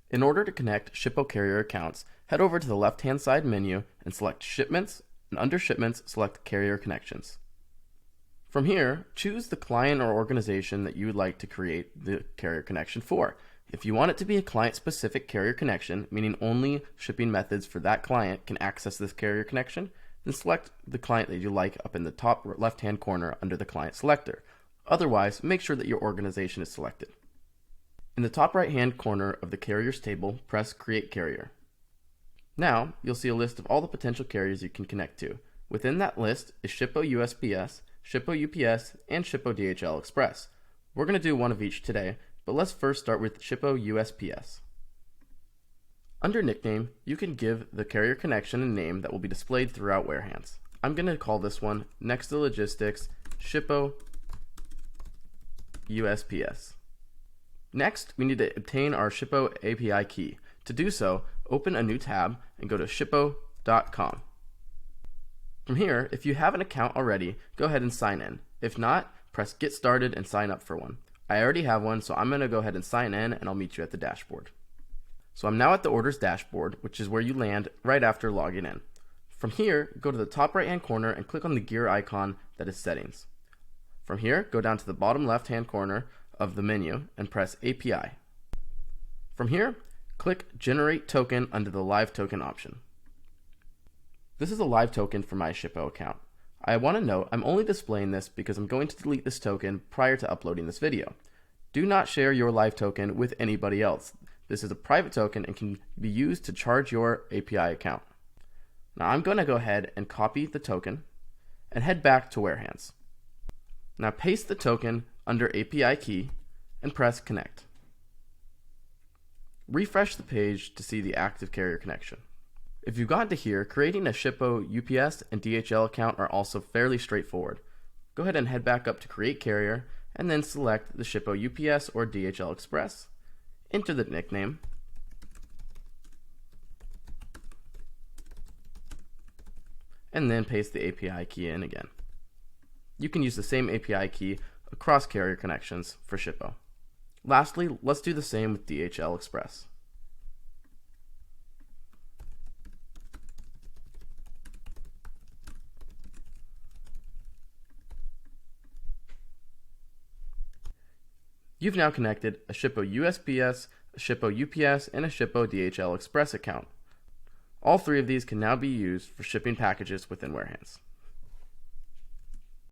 In order to connect Shippo carrier accounts, head over to the left-hand side menu and select Shipments, and under Shipments, select Carrier Connections. From here, choose the client or organization that you would like to create the carrier connection for. If you want it to be a client-specific carrier connection, meaning only shipping methods for that client can access this carrier connection, then select the client that you like up in the top left-hand corner under the client selector. Otherwise, make sure that your organization is selected. In the top right-hand corner of the carriers table, press Create Carrier. Now, you'll see a list of all the potential carriers you can connect to. Within that list is Shippo USPS, Shippo UPS, and Shippo DHL Express. We're going to do one of each today, but let's first start with Shippo USPS. Under Nickname, you can give the carrier connection a name that will be displayed throughout Warehance. I'm going to call this one, next to Logistics, Shippo USPS. Next, we need to obtain our Shippo API key. To do so, open a new tab and go to shippo.com. From here, if you have an account already, go ahead and sign in. If not, press Get Started and sign up for one. I already have one, so I'm going to go ahead and sign in, and I'll meet you at the dashboard. So I'm now at the orders dashboard, which is where you land right after logging in. From here, go to the top right-hand corner and click on the gear icon that is Settings. From here, go down to the bottom left-hand corner of the menu and press API. From here, click Generate Token under the Live Token option. This is a live token for my Shippo account. I want to note I'm only displaying this because I'm going to delete this token prior to uploading this video. Do not share your live token with anybody else. This is a private token and can be used to charge your API account. Now I'm going to go ahead and copy the token and head back to Warehance. Now paste the token under API key and press Connect. Refresh the page to see the active carrier connection. If you've gotten to here, creating a Shippo UPS and DHL account are also fairly straightforward. Go ahead and head back up to Create Carrier and then select the Shippo UPS or DHL Express. Enter the nickname. And then paste the API key in again. You can use the same API key across carrier connections for Shippo. Lastly, let's do the same with DHL Express. You've now connected a Shippo USPS, a Shippo UPS, and a Shippo DHL Express account. All three of these can now be used for shipping packages within Warehance.